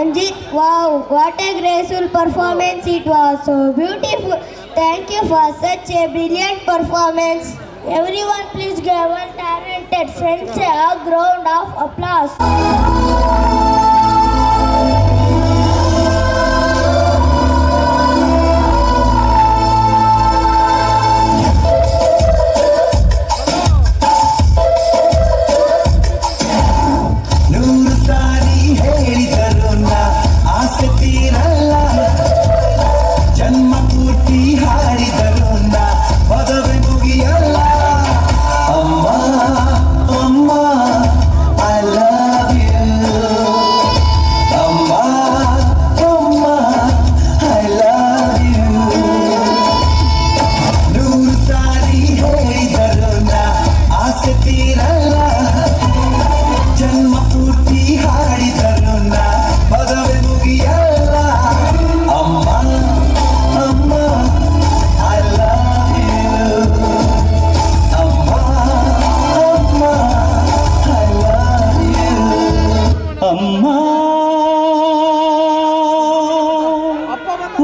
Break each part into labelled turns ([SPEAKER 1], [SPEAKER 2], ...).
[SPEAKER 1] Ranjit, wow, what a graceful performance it was. So beautiful. Thank you for such a brilliant performance. Everyone please give our talented friends a round of applause.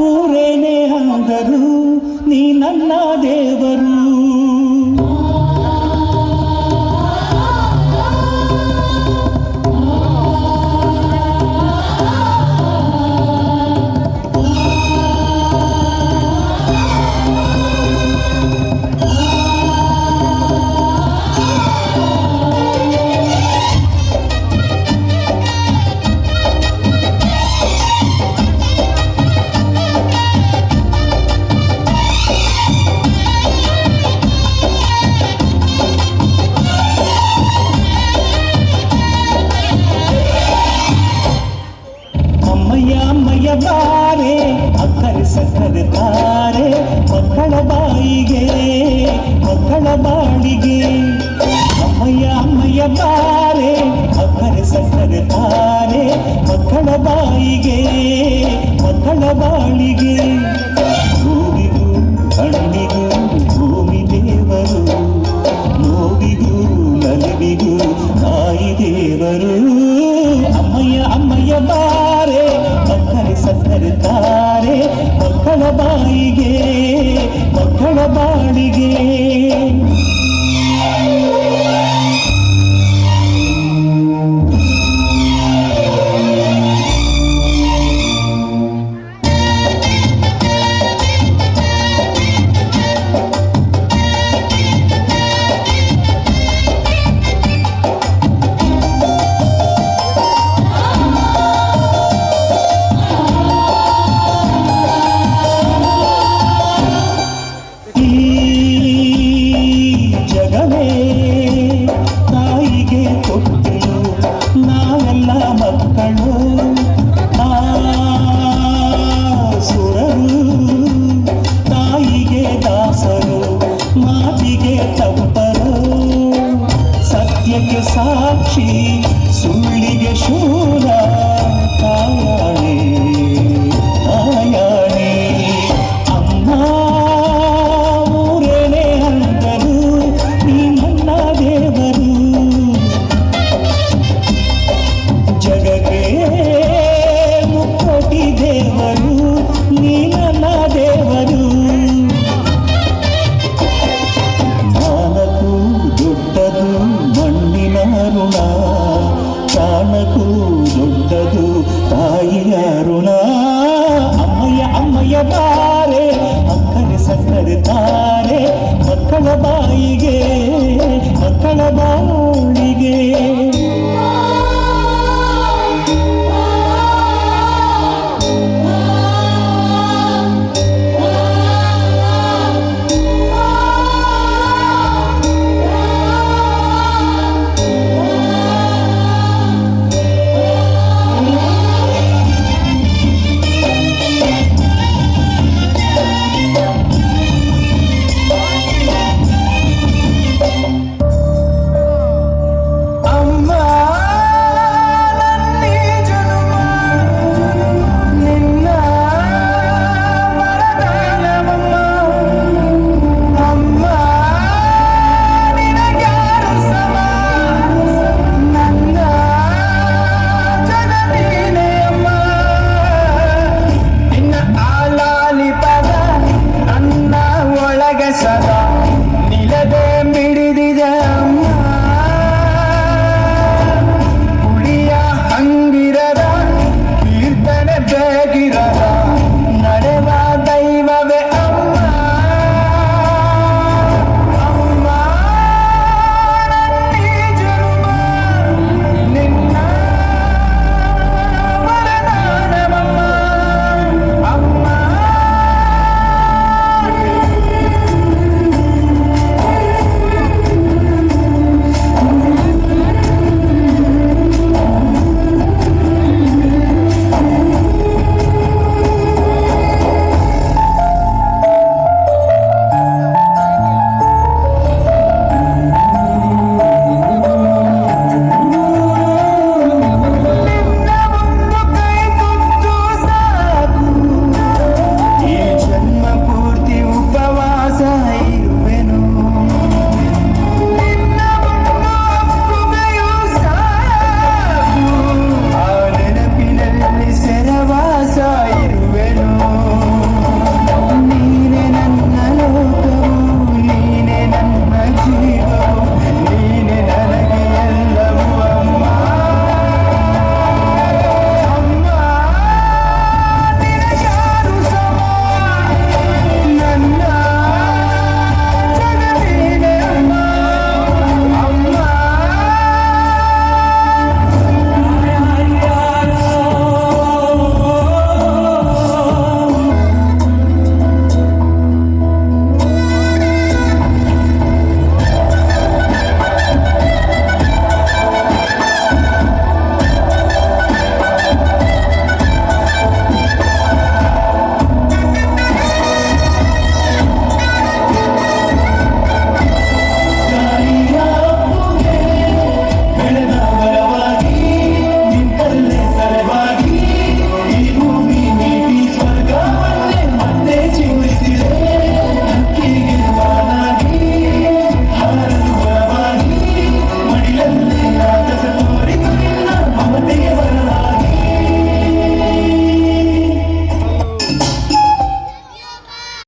[SPEAKER 2] ಊರೇನೇ ಅಂದರು ನೀ ನನ್ನ ದೇವರು. ಅಮ್ಮಯ್ಯ ಬಾರೆ ಅಕ್ಕರೆ ಸಕ್ಕರೆ ತಾರೆ ಮಕ್ಕಳ ಬಾಯಿಗೆ ಮಕ್ಕಳ ಬಾಳಿಗೆ. ಅಮ್ಮಯ್ಯ ಬಾರೆ ಅಕ್ಕರೆ ಸಕ್ಕರೆ ತಾರೆ ಮಕ್ಕಳ ಬಾಯಿಗೆ ಮಕ್ಕಳ ಬಾಳಿಗೆ. ಹೂವಿಗೂ ಹಣ್ಣಿಗೂ ಭೂಮಿ ದೇವರು, ನೋವಿಗೂ ನಲಿವಿಗೂ ತಾಯಿ ದೇವರು. ಅಮ್ಮಯ್ಯ ಬಾರೆ ಮಕ್ಕಳ ಸಕ್ಕರೆ ತಾರೆ ಮಕ್ಕಳ ಬಾಯಿಗೆ ಮಕ್ಕಳ ಬಾಳಿಗೆ. ಸತ್ಯಕ್ಕೆ ಸಾಕ್ಷಿ ಸುಳ್ಳಿಗೆ ಶೂರ ತಾಯಾಣೆ ತಾಯಾಣೆ. ಅಮ್ಮ ಊರೇನೇ ಅಂದರು ನೀ ನನ್ನ ದೇವರು. ಜಗಕ್ಕೆ ಮುಕ್ಕೋಟಿ ದೇವರು ನೀ ನನ್ನ ದೇವರು. ಮಣ್ಣಿನ ಋಣ ಪ್ರಾಣಕ್ಕೂ ದೊಡ್ಡದು ತಾಯಿಯ ಋಣ.